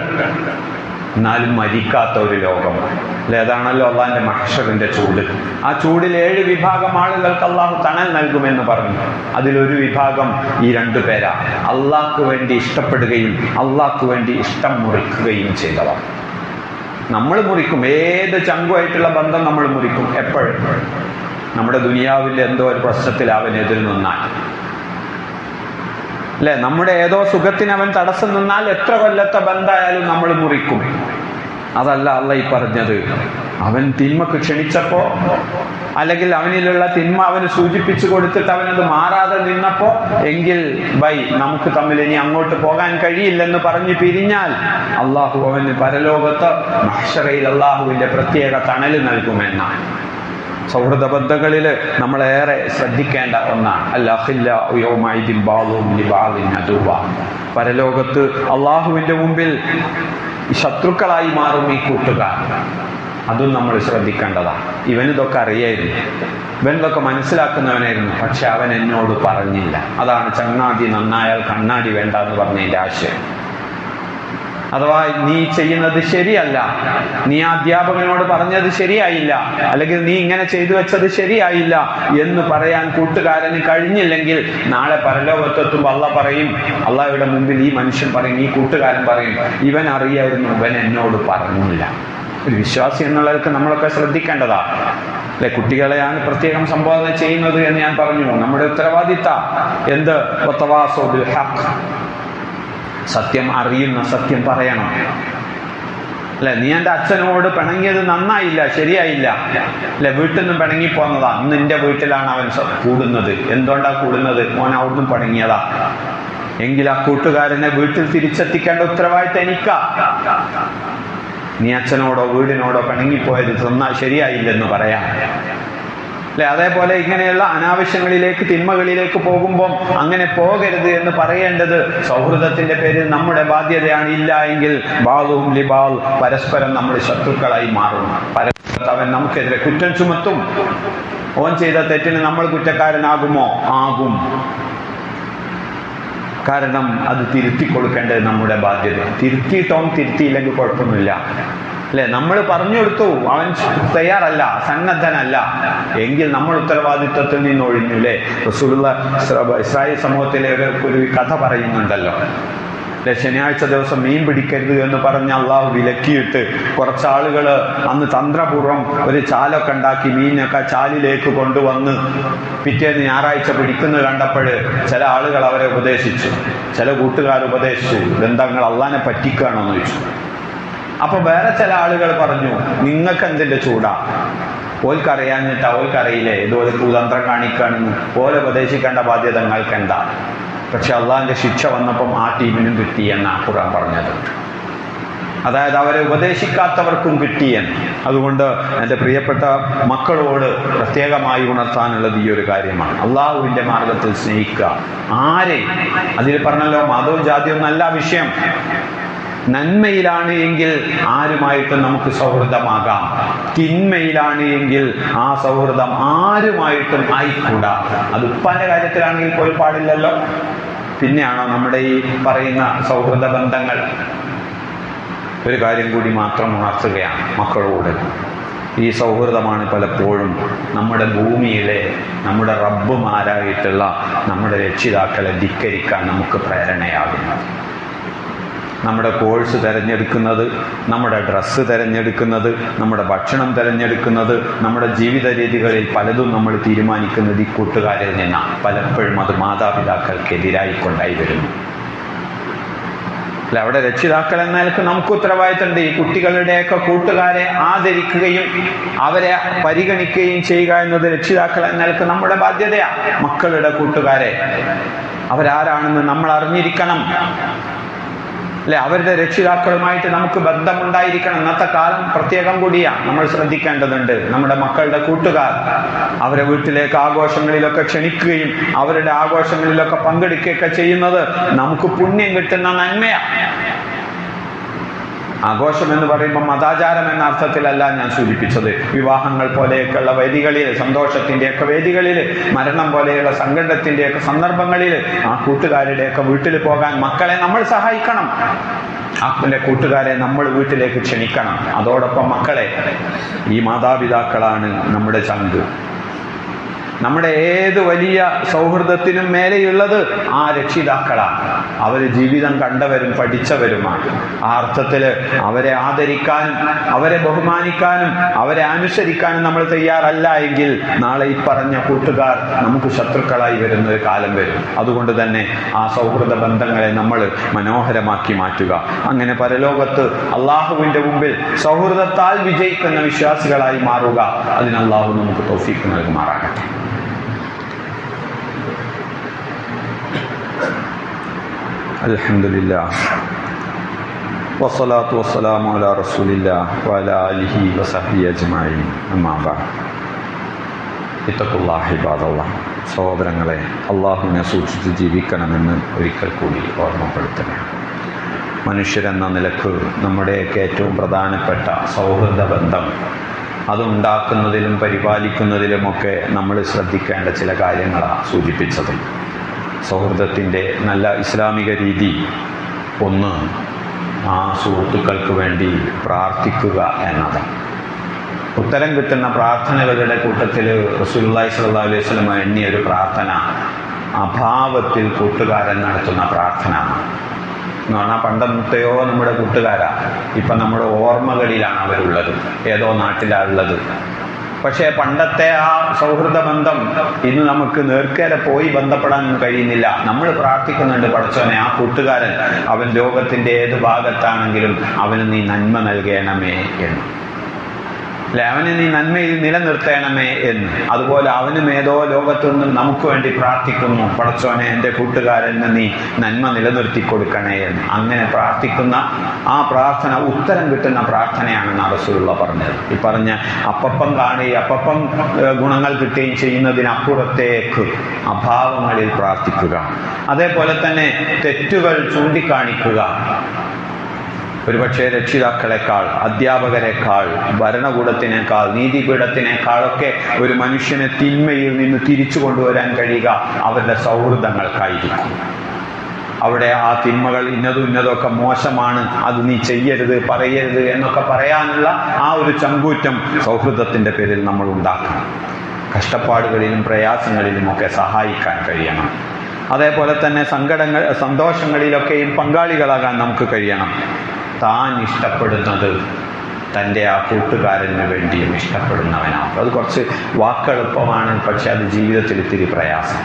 എന്നാലും മരിക്കാത്ത ഒരു ലോകം. അല്ലെ? അതാണല്ലോ അള്ളാഹിന്റെ മഹ്ശറിന്റെ ചൂട്. ആ ചൂടിൽ 7 വിഭാഗം ആളുകൾക്ക് അള്ളാഹു തണൽ നൽകുമെന്ന് പറഞ്ഞു. അതിലൊരു വിഭാഗം ഈ 2 പേരാ, അള്ളാഹ്ക്ക് വേണ്ടി ഇഷ്ടപ്പെടുകയും അള്ളാഹ്ക്ക് വേണ്ടി ഇഷ്ടം മുറിക്കുകയും ചെയ്തവർ. നമ്മൾ മുറിക്കും, ഏത് ചങ്കുമായിട്ടുള്ള ബന്ധം നമ്മൾ മുറിക്കും. എപ്പോഴും നമ്മുടെ ദുനിയാവിൽ എന്തോ ഒരു പ്രശ്നത്തിൽ അവൻ എതിർ നിന്നാൽ. അല്ലെ? നമ്മുടെ ഏതോ സുഖത്തിന് അവൻ തടസ്സം നിന്നാൽ എത്ര കൊല്ലത്തെ ബന്ധായാലും നമ്മൾ മുറിക്കും. അതല്ല അള്ളാഹ് ഈ പറഞ്ഞത്. അവൻ തിന്മക്ക് ക്ഷണിച്ചപ്പോ, അല്ലെങ്കിൽ അവനിലുള്ള തിന്മ അവന് സൂചിപ്പിച്ചു കൊടുത്തിട്ട് അവനത് മാറാതെ നിന്നപ്പോ, എങ്കിൽ നമുക്ക് തമ്മിൽ ഇനി അങ്ങോട്ട് പോകാൻ കഴിയില്ലെന്ന് പറഞ്ഞ് പിരിഞ്ഞാൽ അള്ളാഹു അവന് പരലോകത്ത് മഹ്ശറയിൽ അള്ളാഹുവിന്റെ പ്രത്യേക തണല് നൽകുമെന്നാണ്. സൗഹൃദ ബന്ധങ്ങളിൽ നമ്മളേറെ ശ്രദ്ധിക്കേണ്ട ഒന്നാണ്. പരലോകത്ത് അള്ളാഹുവിന്റെ മുമ്പിൽ ശത്രുക്കളായി മാറും ഈ കൂട്ടുകാർ. അതും നമ്മൾ ശ്രദ്ധിക്കേണ്ടതാണ്. ഇവനിതൊക്കെ അറിയായിരുന്നു, ഇവനിതൊക്കെ മനസ്സിലാക്കുന്നവനായിരുന്നു. പക്ഷെ അവൻ എന്നോട് പറഞ്ഞില്ല. അതാണ് ചങ്ങാതി നന്നായാൽ കണ്ണാടി വേണ്ട എന്ന് പറഞ്ഞതിന്റെ ആശയം. അഥവാ നീ ചെയ്യുന്നത് ശരിയല്ല, നീ ആ അധ്യാപകനോട് പറഞ്ഞത് ശരിയായില്ല, അല്ലെങ്കിൽ നീ ഇങ്ങനെ ചെയ്തു വെച്ചത് ശരിയായില്ല എന്ന് പറയാൻ കൂട്ടുകാരന് കഴിഞ്ഞില്ലെങ്കിൽ നാളെ പരലോകത്തെത്തുമ്പോൾ അള്ളാഹ് പറയും, അള്ളാഹുയുടെ മുമ്പിൽ ഈ മനുഷ്യൻ പറയും, ഈ കൂട്ടുകാരൻ പറയും, ഇവൻ അറിയായിരുന്നു, ഇവൻ എന്നോട് പറഞ്ഞില്ല. ഒരു വിശ്വാസി എന്നുള്ളവർക്ക് നമ്മളൊക്കെ ശ്രദ്ധിക്കേണ്ടതാ. അല്ലെ? കുട്ടികളെയാണ് പ്രത്യേകം സംബോധന ചെയ്യുന്നത് എന്ന് ഞാൻ പറഞ്ഞു. നമ്മുടെ ഉത്തരവാദിത്തം എന്ത്? വതവാസൗ ബിൽ ഹഖ്, സത്യം അറിയുന്ന സത്യം പറയണം. അല്ലെ? നീ എൻ്റെ അച്ഛനോട് പിണങ്ങിയത് നന്നായില്ല, ശരിയായില്ല. അല്ലെ? വീട്ടിൽ നിന്നും പിണങ്ങി പോന്നതാ. ഇന്ന് എൻ്റെ വീട്ടിലാണ് അവൻ കൂടുന്നത്. എന്തുകൊണ്ടാ കൂടുന്നത്? മോൻ അവിടുന്ന് പിണങ്ങിയതാ. എങ്കിൽ ആ കൂട്ടുകാരനെ വീട്ടിൽ തിരിച്ചെത്തിക്കേണ്ട ഉത്തരവാദിത്തം എനിക്കാ. നീ അച്ഛനോടോ വീടിനോടോ പിണങ്ങിപ്പോയത് ശരിയായില്ലെന്ന് പറയാം. അല്ലെ? അതേപോലെ ഇങ്ങനെയുള്ള അനാവശ്യങ്ങളിലേക്ക്, തിന്മകളിലേക്ക് പോകുമ്പോൾ അങ്ങനെ പോകരുത് എന്ന് പറയേണ്ടത് സൗഹൃദത്തിന്റെ പേരിൽ നമ്മുടെ ബാധ്യതയാണ്. ഇല്ല എങ്കിൽ ബാളും ലിബാൽ, പരസ്പരം നമ്മൾ ശത്രുക്കളായി മാറും. പരസ്പരം അവൻ നമുക്കെതിരെ കുറ്റം ചുമത്തും. ഓൻ ചെയ്ത തെറ്റിന് നമ്മൾ കുറ്റക്കാരനാകുമോ? ആകും. കാരണം അത് തിരുത്തി കൊടുക്കേണ്ടത് നമ്മുടെ ബാധ്യത. തിരുത്തിയില്ലെങ്കിൽ കുഴപ്പമൊന്നുമില്ല. അല്ലെ? നമ്മൾ പറഞ്ഞു കൊടുത്തു, അവൻ തയ്യാറല്ല, സന്നദ്ധനല്ല, എങ്കിൽ നമ്മൾ ഉത്തരവാദിത്വത്തിൽ നിന്ന് ഒഴിഞ്ഞു. അല്ലെ? റസൂലുള്ളാഹി ഇസ്രായേൽ സമൂഹത്തിലെ ഒരു കഥ പറയുന്നുണ്ടല്ലോ. ശനിയാഴ്ച ദിവസം മീൻ പിടിക്കരുത് എന്ന് പറഞ്ഞ് അള്ളാഹു വിലക്കിയിട്ട് കുറച്ചാളുകൾ അന്ന് തന്ത്രപൂർവ്വം ഒരു ചാലൊക്കെ ഉണ്ടാക്കി മീനൊക്കെ ചാലിലേക്ക് കൊണ്ടുവന്ന് പിറ്റേന്ന് ഞായറാഴ്ച പിടിക്കുന്നത് കണ്ടപ്പോൾ ചില ആളുകൾ അവരെ ഉപദേശിച്ചു. ചില കൂട്ടുകാർ ഉപദേശിച്ചു, ബന്ധങ്ങൾ അള്ളാനെ പറ്റിക്കുകയാണോ എന്ന് ചോദിച്ചു. അപ്പൊ വേറെ ചില ആളുകൾ പറഞ്ഞു, നിങ്ങൾക്ക് എന്തിന്റെ ചൂടാ? ഓൽക്കറിയാഞ്ഞിട്ടാ, ഓൽക്കറിയില്ലേ ഇതുപോലെ കുതന്ത്രം കാണിക്കുകയാണെന്ന്. ഓലെ ഉപദേശിക്കേണ്ട ബാധ്യത നിങ്ങൾക്ക് എന്താ? പക്ഷെ അള്ളാഹിന്റെ ശിക്ഷ വന്നപ്പം ആ ടീമിനും കിട്ടി എന്നാണ് ഖുർആൻ പറഞ്ഞത്. അതായത് അവരെ ഉപദേശിക്കാത്തവർക്കും കിട്ടിയെന്ന്. അതുകൊണ്ട് എൻ്റെ പ്രിയപ്പെട്ട മക്കളോട് പ്രത്യേകമായി ഉണർത്താനുള്ളത് ഈ ഒരു കാര്യമാണ്. അള്ളാഹുവിൻ്റെ മാർഗത്തിൽ സ്നേഹിക്കുക. ആരെ? അതിൽ പറഞ്ഞല്ലോ, മതവും ജാതിയും നല്ല വിഷയം. നന്മയിലാണ് എങ്കിൽ ആരുമായിട്ടും നമുക്ക് സൗഹൃദമാകാം. തിന്മയിലാണ് എങ്കിൽ ആ സൗഹൃദം ആരുമായിട്ടും ആയിക്കൂടാ. അത് ഉപ്പാന്റെ കാര്യത്തിലാണെങ്കിൽ പോലും പാടില്ലല്ലോ. പിന്നെയാണോ നമ്മുടെ ഈ പറയുന്ന സൗഹൃദ ബന്ധങ്ങൾ? ഒരു കാര്യം കൂടി മാത്രം ഉണർത്തുകയാണ് മക്കളോട്. ഈ സൗഹൃദമാണ് പലപ്പോഴും നമ്മുടെ ഭൂമിയിലെ നമ്മുടെ റബ്ബുമാരായിട്ടുള്ള നമ്മുടെ രക്ഷിതാക്കളെ ധിക്കരിക്കാൻ നമുക്ക് പ്രേരണയാകുന്നത്. നമ്മുടെ കോഴ്സ് തിരഞ്ഞെടുക്കുന്നത്, നമ്മുടെ ഡ്രസ്സ് തിരഞ്ഞെടുക്കുന്നത്, നമ്മുടെ ഭക്ഷണം തിരഞ്ഞെടുക്കുന്നത്, നമ്മുടെ ജീവിത രീതികളിൽ പലതും നമ്മൾ തീരുമാനിക്കുന്നത് ഈ കൂട്ടുകാരിൽ നിന്നാണ്. പലപ്പോഴും അത് മാതാപിതാക്കൾക്കെതിരായി കൊണ്ടായി വരുന്നു. അല്ല, അവിടെ രക്ഷിതാക്കൾ എന്ന നിലക്ക് നമുക്ക് ഉത്തരവാദിത്തമുണ്ട്. ഈ കുട്ടികളുടെയൊക്കെ കൂട്ടുകാരെ ആദരിക്കുകയും അവരെ പരിഗണിക്കുകയും ചെയ്യുക എന്നത് രക്ഷിതാക്കൾ എന്ന നിലക്ക് നമ്മുടെ ബാധ്യതയാണ്. മക്കളുടെ കൂട്ടുകാരെ അവരാരാണെന്ന് നമ്മൾ അറിഞ്ഞിരിക്കണം. അല്ലെ? അവരുടെ രക്ഷിതാക്കളുമായിട്ട് നമുക്ക് ബന്ധമുണ്ടായിരിക്കണം. ഇന്നത്തെ കാലം പ്രത്യേകം കൂടിയാണ്, നമ്മൾ ശ്രദ്ധിക്കേണ്ടതുണ്ട്. നമ്മുടെ മക്കളുടെ കൂട്ടുകാർ അവരെ വീട്ടിലേക്ക് ആഘോഷങ്ങളിലൊക്കെ ക്ഷണിക്കുകയും അവരുടെ ആഘോഷങ്ങളിലൊക്കെ പങ്കെടുക്കുകയൊക്കെ ചെയ്യുന്നത് നമുക്ക് പുണ്യം കിട്ടുന്ന നന്മയാണ്. ആഘോഷം എന്ന് പറയുമ്പോൾ മതാചാരം എന്ന അർത്ഥത്തിലല്ല ഞാൻ സൂചിപ്പിച്ചത്. വിവാഹങ്ങൾ പോലെയൊക്കെയുള്ള വേദികളിൽ, സന്തോഷത്തിൻ്റെയൊക്കെ വേദികളിൽ, മരണം പോലെയുള്ള സങ്കടത്തിൻ്റെയൊക്കെ സന്ദർഭങ്ങളിൽ ആ കൂട്ടുകാരുടെയൊക്കെ വീട്ടിൽ പോകാൻ മക്കളെ നമ്മൾ സഹായിക്കണം. ആപ്പിൻ്റെ കൂട്ടുകാരെ നമ്മൾ വീട്ടിലേക്ക് ക്ഷണിക്കണം. അതോടൊപ്പം മക്കളെ, ഈ മാതാപിതാക്കളാണ് നമ്മുടെ ചങ്ക്. നമ്മുടെ ഏത് വലിയ സൗഹൃദത്തിനും മേലെയുള്ളത് ആ രക്ഷിതാക്കളാണ്. അവര് ജീവിതം കണ്ടവരും പഠിച്ചവരുമാണ്. ആ അർത്ഥത്തിൽ അവരെ ആദരിക്കാനും അവരെ ബഹുമാനിക്കാനും അവരെ അനുസരിക്കാനും നമ്മൾ തയ്യാറല്ല എങ്കിൽ നാളെ ഈ പറഞ്ഞ കൂട്ടുകാർ നമുക്ക് ശത്രുക്കളായി വരുന്ന ഒരു കാലം വരും. അതുകൊണ്ട് തന്നെ ആ സൗഹൃദ ബന്ധങ്ങളെ നമ്മൾ മനോഹരമാക്കി മാറ്റുക. അങ്ങനെ പരലോകത്ത് അള്ളാഹുവിന്റെ മുമ്പിൽ സൗഹൃദത്താൽ വിജയിക്കുന്ന വിശ്വാസികളായി മാറുക. അതിന് അള്ളാഹു നമുക്ക് തൗഫീഖ് നൽകുമാറാകട്ടെ. അൽഹംദുലില്ലാഹ് വസ്സലാത്തു വസ്സലാമു അലാ റസൂലില്ലാഹ് വഅലാ ആലിഹി വസഹ്ബിഹി അജ്മഈൻ. അമ്മാ ബഅദ്. ഇത്തഖുല്ലാഹി ഇബാദല്ലാഹ്. സഹോദരങ്ങളെ, അള്ളാഹുവിനെ സൂക്ഷിച്ച് ജീവിക്കണമെന്ന് ഒരിക്കൽ കൂടി ഓർമ്മപ്പെടുത്തുകയാണ്. മനുഷ്യരെന്ന നിലക്ക് നമ്മുടെയൊക്കെ ഏറ്റവും പ്രധാനപ്പെട്ട സൗഹൃദ ബന്ധം അതുണ്ടാക്കുന്നതിലും പരിപാലിക്കുന്നതിലുമൊക്കെ നമ്മൾ ശ്രദ്ധിക്കേണ്ട ചില കാര്യങ്ങളാണ് സൂചിപ്പിച്ചത്. സൗഹൃദത്തിൻ്റെ നല്ല ഇസ്ലാമിക രീതി ഒന്ന്, ആ സുഹൃത്തുക്കൾക്ക് വേണ്ടി പ്രാർത്ഥിക്കുക എന്നതാണ്. ഉത്തരം കിട്ടുന്ന പ്രാർത്ഥനകളുടെ കൂട്ടത്തിൽ റസൂലുള്ളാഹി സ്വല്ലല്ലാഹു അലൈഹി വസല്ലം എണ്ണിയ ഒരു പ്രാർത്ഥന അഭാവത്തിൽ കൂട്ടുകാരൻ നടത്തുന്ന പ്രാർത്ഥന എന്ന് പറഞ്ഞാൽ, പണ്ടത്തെയോ നമ്മുടെ കൂട്ടുകാരാ, ഇപ്പം നമ്മുടെ ഓർമ്മകളിലാണ് അവരുള്ളത്, ഏതോ നാട്ടിലാണുള്ളത്. പക്ഷേ പണ്ടത്തെ ആ സൗഹൃദ ബന്ധം ഇന്ന് നമുക്ക് നേർക്കേരെ പോയി ബന്ധപ്പെടാനൊന്നും കഴിയുന്നില്ല. നമ്മൾ പ്രാർത്ഥിക്കുന്നുണ്ട്, പടച്ചോനെ ആ കൂട്ടുകാരൻ അവൻ ലോകത്തിൻ്റെ ഏത് ഭാഗത്താണെങ്കിലും അവന് നീ നന്മ നൽകണമേ എന്ന്, അല്ലെ, അവനെ നീ നന്മയിൽ നിലനിർത്തണമേ എന്ന്. അതുപോലെ അവനും ഏതോ ലോകത്തു നിന്നും നമുക്ക് വേണ്ടി പ്രാർത്ഥിക്കുന്നു, പടച്ചോനെ എൻ്റെ കൂട്ടുകാരന് നീ നന്മ നിലനിർത്തി കൊടുക്കണേ എന്ന്. അങ്ങനെ പ്രാർത്ഥിക്കുന്ന ആ പ്രാർത്ഥന ഉത്തരം കിട്ടുന്ന പ്രാർത്ഥനയാണെന്ന് റസൂലുള്ളാഹി പറഞ്ഞത്. ഈ പറഞ്ഞ അപ്പം കാണുകയും അപ്പം ഗുണങ്ങൾ കിട്ടുകയും ചെയ്യുന്നതിനപ്പുറത്തേക്ക് അഭാവങ്ങളിൽ പ്രാർത്ഥിക്കുക. അതേപോലെ തന്നെ തെറ്റുകൾ ചൂണ്ടിക്കാണിക്കുക. ഒരുപക്ഷെ രക്ഷിതാക്കളെക്കാൾ, അധ്യാപകരെക്കാൾ, ഭരണകൂടത്തിനേക്കാൾ, നീതിപീഠത്തിനേക്കാളൊക്കെ ഒരു മനുഷ്യനെ തിന്മയിൽ നിന്ന് തിരിച്ചു കൊണ്ടുവരാൻ കഴിയുക അവരുടെ സൗഹൃദങ്ങൾക്കായിരിക്കും. അവിടെ ആ തിന്മകൾ ഇന്നതൊക്കെ മോശമാണ്, അത് നീ ചെയ്യരുത്, പറയരുത് എന്നൊക്കെ പറയാനുള്ള ആ ഒരു ചങ്കൂറ്റം സൗഹൃദത്തിൻ്റെ പേരിൽ നമ്മൾ ഉണ്ടാക്കണം. കഷ്ടപ്പാടുകളിലും പ്രയാസങ്ങളിലുമൊക്കെ സഹായിക്കാൻ കഴിയണം. അതേപോലെ തന്നെ സന്തോഷങ്ങളിലൊക്കെയും പങ്കാളികളാകാൻ നമുക്ക് കഴിയണം. താൻ ഇഷ്ടപ്പെടുന്നത് തൻ്റെ ആ കൂട്ടുകാരന് വേണ്ടിയും ഇഷ്ടപ്പെടുന്നവനാണ്. അത് കുറച്ച് വാക്കെളുപ്പമാണ്, പക്ഷെ അത് ജീവിതത്തിൽ ഇത്തിരി പ്രയാസം,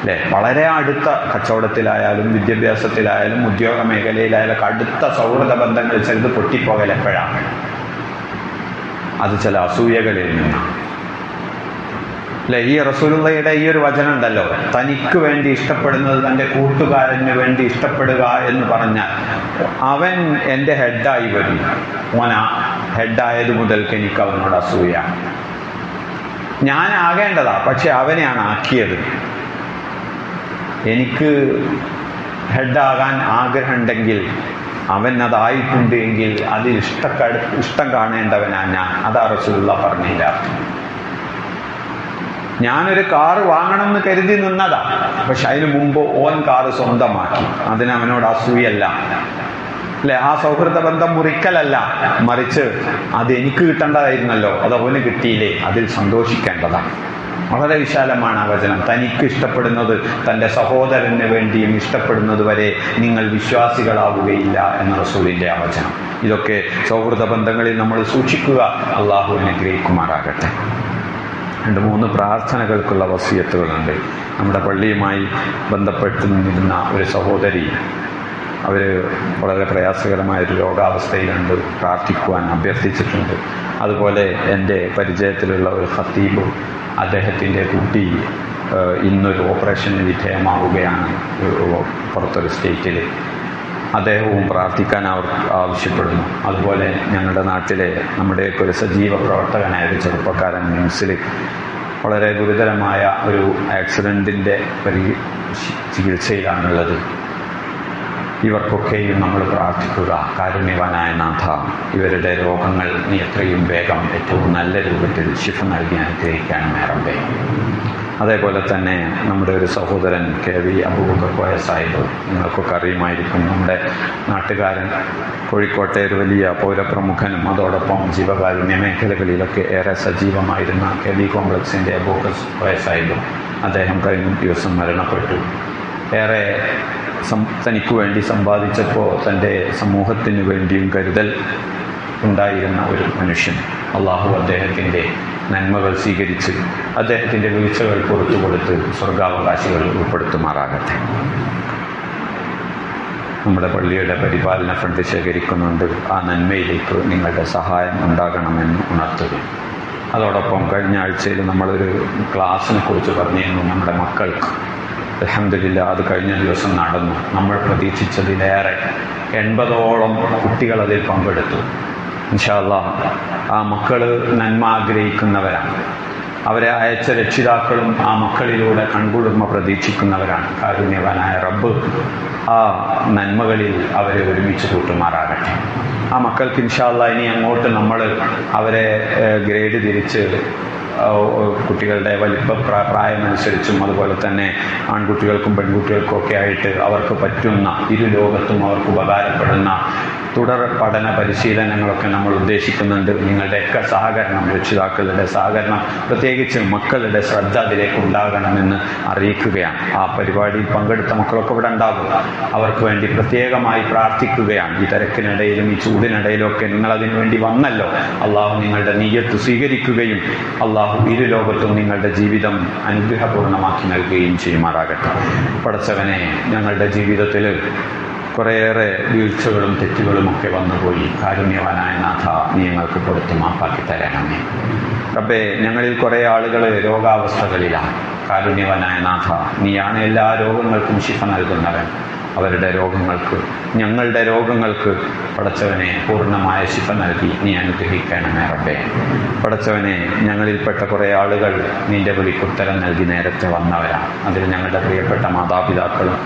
അല്ലേ? വളരെ അടുത്ത കച്ചവടത്തിലായാലും വിദ്യാഭ്യാസത്തിലായാലും ഉദ്യോഗ മേഖലയിലായാലും അടുത്ത സൗഹൃദ ബന്ധങ്ങൾ ചിലത് പൊട്ടിപ്പോകൽ എപ്പോഴാണ്? അത് ചില അസൂയകളിൽ നിന്നാണ്, അല്ലെ? ഈ റസൂലുള്ളാഹിയുടെ ഈ ഒരു വചനം ഉണ്ടല്ലോ, തനിക്ക് വേണ്ടി ഇഷ്ടപ്പെടുന്നത് തൻ്റെ കൂട്ടുകാരന് വേണ്ടി ഇഷ്ടപ്പെടുക എന്ന് പറഞ്ഞാൽ അവൻ എൻ്റെ ഹെഡായി വരും. ഓന ഹെഡായത് മുതൽക്ക് എനിക്ക് അവനോട് അസൂയ. ഞാനാകേണ്ടതാ, പക്ഷെ അവനെയാണ് ആക്കിയത്. എനിക്ക് ഹെഡാകാൻ ആഗ്രഹമുണ്ടെങ്കിൽ, അവൻ അതായിട്ടുണ്ട് എങ്കിൽ അതിൽ ഇഷ്ടം കാണേണ്ടവനാണ് ഞാൻ. അതാ റസൂലുള്ളാഹി പറഞ്ഞില്ല. ഞാനൊരു കാറ് വാങ്ങണം എന്ന് കരുതി നിന്നതാ, പക്ഷെ അതിനു മുമ്പ് ഓൻ കാറ് സ്വന്തമാക്കി. അതിന് അവനോട് അസൂയല്ല, അല്ലെ? ആ സൗഹൃദ ബന്ധം മുറിക്കലല്ല, മറിച്ച് അത് എനിക്ക് കിട്ടേണ്ടതായിരുന്നല്ലോ, അത് അവന് കിട്ടിയില്ലേ, അതിൽ സന്തോഷിക്കേണ്ടതാണ്. വളരെ വിശാലമാണ് ആ വചനം. തനിക്ക് ഇഷ്ടപ്പെടുന്നത് തൻ്റെ സഹോദരന് വേണ്ടിയും ഇഷ്ടപ്പെടുന്നത് വരെ നിങ്ങൾ വിശ്വാസികളാവുകയില്ല എന്ന റസൂലിൻ്റെ ആ വചനം. ഇതൊക്കെ സൗഹൃദ ബന്ധങ്ങളിൽ നമ്മൾ സൂക്ഷിക്കുക. അള്ളാഹു അനുഗ്രഹിക്കുമാറാകട്ടെ. 2-3 പ്രാർത്ഥനകൾക്കുള്ള വസിയത്തുകളുണ്ട്. നമ്മുടെ പള്ളിയുമായി ബന്ധപ്പെട്ട് നിന്നിരുന്ന ഒരു സഹോദരി, അവർ വളരെ പ്രയാസകരമായൊരു രോഗാവസ്ഥയിലുണ്ട്, പ്രാർത്ഥിക്കുവാൻ അഭ്യർത്ഥിച്ചിട്ടുണ്ട്. അതുപോലെ എൻ്റെ പരിചയത്തിലുള്ള ഒരു ഖത്തീബ്, അദ്ദേഹത്തിൻ്റെ കുട്ടി ഇന്നൊരു ഓപ്പറേഷന് വിധേയമാവുകയാണ് പുറത്തൊരു സ്റ്റേറ്റിൽ. അദ്ദേഹവും പ്രാർത്ഥിക്കാൻ അവർ ആവശ്യപ്പെടുന്നു. അതുപോലെ ഞങ്ങളുടെ നാട്ടിലെ നമ്മുടെയൊക്കെ ഒരു സജീവ പ്രവർത്തകനായ ഒരു ചെറുപ്പക്കാരൻ മിംസിൽ വളരെ ഗുരുതരമായ ഒരു ആക്സിഡൻറ്റിൻ്റെ ചികിത്സയിലാണുള്ളത്. ഇവർക്കൊക്കെയും നമ്മൾ പ്രാർത്ഥിക്കുക. കാരുണ്യവാനായ നാഥ, ഇവരുടെ രോഗങ്ങൾ നീ എത്രയും വേഗം ഏറ്റവും നല്ല രൂപത്തിൽ ശിഫ നൽകി അനുഗ്രഹിക്കാൻ റബ്ബേ. അതേപോലെ തന്നെ നമ്മുടെ ഒരു സഹോദരൻ KV അബൂബക്കർ കോയ സാഹിബ്, നിങ്ങൾക്കൊക്കെ അറിയുമായിരിക്കും, നമ്മുടെ നാട്ടുകാരൻ, കോഴിക്കോട്ടെ ഒരു വലിയ പൗരപ്രമുഖനും അതോടൊപ്പം ജീവകാരുണ്യ മേഖലകളിലൊക്കെ ഏറെ സജീവമായിരുന്ന KV കോംപ്ലക്സിൻ്റെ അബൂബക്കർ കോയ സാഹിബ്, അദ്ദേഹം കഴിഞ്ഞ ദിവസം മരണപ്പെട്ടു. ഏറെ തനിക്ക് വേണ്ടി സമ്പാദിച്ചപ്പോൾ തൻ്റെ സമൂഹത്തിന് വേണ്ടിയും കരുതൽ ഉണ്ടായിരുന്ന ഒരു മനുഷ്യൻ. അള്ളാഹു അദ്ദേഹത്തിൻ്റെ നന്മകൾ സ്വീകരിച്ച് അദ്ദേഹത്തിൻ്റെ വീഴ്ചകൾ പുറത്തു കൊടുത്ത് സ്വർഗാവകാശികൾ ഉൾപ്പെടുത്തുമാറാകട്ടെ. നമ്മുടെ പള്ളിയുടെ പരിപാലന ഫണ്ട് ശേഖരിക്കുന്നുണ്ട്. ആ നന്മയിലേക്ക് നിങ്ങളുടെ സഹായം ഉണ്ടാകണമെന്ന് ഉണർത്തുക. അതോടൊപ്പം കഴിഞ്ഞ ആഴ്ചയിൽ നമ്മളൊരു ക്ലാസ്സിനെ കുറിച്ച് പറഞ്ഞിരുന്നു. നമ്മുടെ മക്കൾക്ക് അൽഹംദുലില്ലാ അത് കഴിഞ്ഞ ദിവസം നടന്നു. നമ്മൾ പ്രതീക്ഷിച്ചതിലേറെ 80ഓളം കുട്ടികൾ അതിൽ പങ്കെടുത്തു. ഇൻഷാ അല്ലാഹ് ആ മക്കൾ നന്മ ആഗ്രഹിക്കുന്നവരാണ്. അവരെ അയച്ച രക്ഷിതാക്കളും ആ മക്കളിലൂടെ കൺകുളിർമ പ്രതീക്ഷിക്കുന്നവരാണ്. കാരുണ്യവാനായ റബ്ബ് ആ നന്മകളിൽ അവരെ ഒരുമിച്ച് കൂട്ടുമാറാകട്ടെ. ആ മക്കൾക്ക് ഇൻഷാ അല്ലാഹ് ഇനി അങ്ങോട്ട് നമ്മൾ അവരെ ഗ്രേഡ് തിരിച്ച് കുട്ടികളുടെ വലിപ്പ പ്രായമനുസരിച്ചും അതുപോലെ തന്നെ ആൺകുട്ടികൾക്കും പെൺകുട്ടികൾക്കും ഒക്കെ ആയിട്ട് അവർക്ക് പറ്റുന്ന ഇരു ലോകത്തും അവർക്ക് ഉപകാരപ്പെടുന്ന തുടർ പഠന പരിശീലനങ്ങളൊക്കെ നമ്മൾ ഉദ്ദേശിക്കുന്നുണ്ട്. നിങ്ങളുടെയൊക്കെ സഹകരണം, രക്ഷിതാക്കളുടെ സഹകരണം, പ്രത്യേകിച്ച് മക്കളുടെ ശ്രദ്ധ അതിലേക്ക് ഉണ്ടാകണമെന്ന് അറിയിക്കുകയാണ്. ആ പരിപാടിയിൽ പങ്കെടുത്ത മക്കളൊക്കെ ഇവിടെ ഉണ്ടാകും. അവർക്ക് വേണ്ടി പ്രത്യേകമായി പ്രാർത്ഥിക്കുകയാണ്. ഈ തിരക്കിനിടയിലും ഈ ചൂടിനിടയിലും ഒക്കെ നിങ്ങൾ അതിനു വേണ്ടി വന്നല്ലോ. അള്ളാഹു നിങ്ങളുടെ നിയ്യത്ത് സ്വീകരിക്കുകയും അള്ളാഹു ഇരു ലോകത്തും നിങ്ങളുടെ ജീവിതം അനുഗ്രഹപൂർണ്ണമാക്കി നൽകുകയും ചെയ്യുമാറാകട്ടെ. പടച്ചവനെ, ഞങ്ങളുടെ ജീവിതത്തിൽ കുറേയേറെ വീഴ്ചകളും തെറ്റുകളുമൊക്കെ വന്നുപോയി. കാരുണ്യവാനായ നാഥ, നീ ഞങ്ങൾക്ക് പുറത്ത് മാപ്പാക്കി തരണമേ റബ്ബേ. ഞങ്ങളിൽ കുറേ ആളുകൾ രോഗാവസ്ഥകളിലാണ്. കാരുണ്യവാനായ നാഥ, നീയാണ് എല്ലാ രോഗങ്ങൾക്കും ശിഫ നൽകുന്നവൻ. അവരുടെ രോഗങ്ങൾക്ക്, ഞങ്ങളുടെ രോഗങ്ങൾക്ക് പടച്ചവനെ പൂർണ്ണമായ ശിഫ നൽകി നീ അനുഗ്രഹിക്കണമേ റബ്ബേ. പടച്ചവനെ, ഞങ്ങളിൽപ്പെട്ട കുറേ ആളുകൾ നിന്റെ വിളിക്ക് ഉത്തരം നൽകി നേരത്തെ വന്നവരാണ്. അതിൽ ഞങ്ങളുടെ പ്രിയപ്പെട്ട മാതാപിതാക്കളും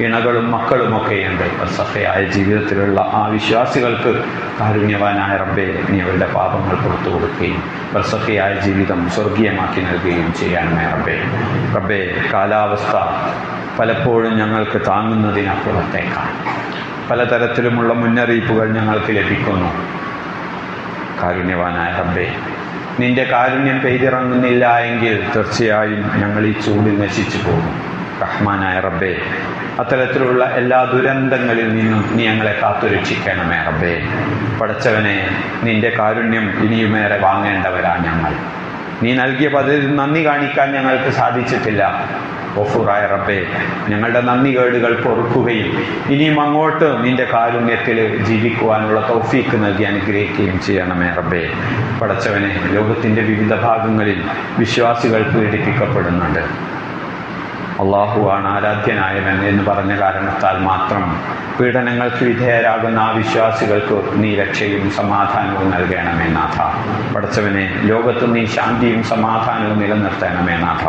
ഇണകളും മക്കളുമൊക്കെയുണ്ട്. സഫയായ ജീവിതത്തിലുള്ള ആ വിശ്വാസികൾക്ക് കാരുണ്യവാനായ റബ്ബേ, നീ അവരുടെ പാപങ്ങൾ പുറത്തു കൊടുക്കുകയും സഫയായ ജീവിതം സ്വർഗീയമാക്കി നൽകുകയും ചെയ്യണമേ റബ്ബേ. റബ്ബേ, കാലാവസ്ഥ പലപ്പോഴും ഞങ്ങൾക്ക് താങ്ങുന്നതിനപ്പുറത്തേക്കാണ്. പലതരത്തിലുമുള്ള മുന്നറിയിപ്പുകൾ ഞങ്ങൾക്ക് ലഭിക്കുന്നു. കാരുണ്യവാനായ റബ്ബേ, നിന്റെ കാരുണ്യം പെയ്തിറങ്ങുന്നില്ല എങ്കിൽ തീർച്ചയായും ഞങ്ങൾ ഈ ചൂടിൽ നശിച്ചു പോകും. റഹ്മാനായ റബ്ബേ, അത്തരത്തിലുള്ള എല്ലാ ദുരന്തങ്ങളിൽ നിന്നും നീ ഞങ്ങളെ കാത്തുരക്ഷിക്കണമേ റബ്ബേ. പടച്ചവനെ, നിന്റെ കാരുണ്യം ഇനിയുമേറെ വാങ്ങേണ്ടവരാണ് ഞങ്ങൾ. നീ നൽകിയ പദ്ധതി നന്ദി കാണിക്കാൻ ഞങ്ങൾക്ക് സാധിച്ചിട്ടില്ല. ഗഫൂറായ റബ്ബേ, ഞങ്ങളുടെ നന്ദികേടുകൾ പൊറുക്കുകയും ഇനിയും അങ്ങോട്ട് നിന്റെ കാരുണ്യത്തിൽ ജീവിക്കുവാനുള്ള തൗഫീക്ക് നൽകി അനുഗ്രഹിക്കുകയും ചെയ്യണമേ റബ്ബേ. പടച്ചവനെ, ലോകത്തിൻ്റെ വിവിധ ഭാഗങ്ങളിൽ വിശ്വാസികൾ പീഡിപ്പിക്കപ്പെടുന്നുണ്ട്. അള്ളാഹുവാണ് ആരാധ്യനായവൻ എന്ന് പറഞ്ഞ കാരണത്താൽ മാത്രം പീഡനങ്ങൾക്ക് വിധേയരാകുന്ന ആ വിശ്വാസികൾക്ക് നീ രക്ഷയും സമാധാനവും നൽകണമേ നാഥ. പടച്ചവനെ, ലോകത്ത് നീ ശാന്തിയും സമാധാനവും നിലനിർത്തണമേ നാഥ.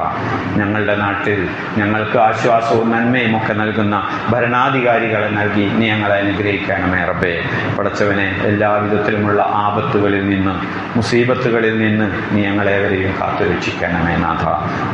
ഞങ്ങളുടെ നാട്ടിൽ ഞങ്ങൾക്ക് ആശ്വാസവും നന്മയും ഒക്കെ നൽകുന്ന ഭരണാധികാരികളെ നൽകി നീ ഞങ്ങളെ അനുഗ്രഹിക്കണമേ റബ്ബേ. പടച്ചവനെ, എല്ലാവിധത്തിലുമുള്ള ആപത്തുകളിൽ നിന്ന്, മുസീബത്തുകളിൽ നിന്ന് നീ ഞങ്ങളേവരെയും കാത്തുരക്ഷിക്കണമേ നാഥ.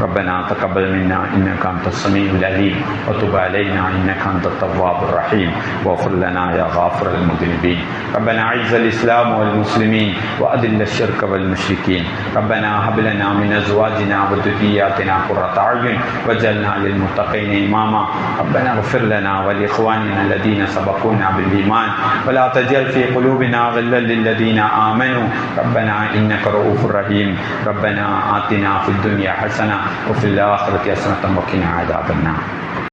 റബ്ബനാ തഖബ്ബൽ മിന്നാ ഇന്നക അൻത സമീഉൽ അലീം വതുബ് അലൈനാ ഇന്നക അൻത തവ്വാബുർ റഹീം واغفر لنا يا غافر المذنبين. ربنا اعز الاسلام والمسلمين واذل الشرك والمشركين. ربنا هب لنا من ازواجنا وذرياتنا قرة اعين واجعلنا للمتقين اماما. ربنا اغفر لنا ولاخواننا الذين سبقونا بالايمان ولا تجعل في قلوبنا غلا للذين امنوا. ربنا انك رؤوف رحيم. ربنا آتنا في الدنيا حسنة وفي الآخرة حسنة وقنا عذاب النار.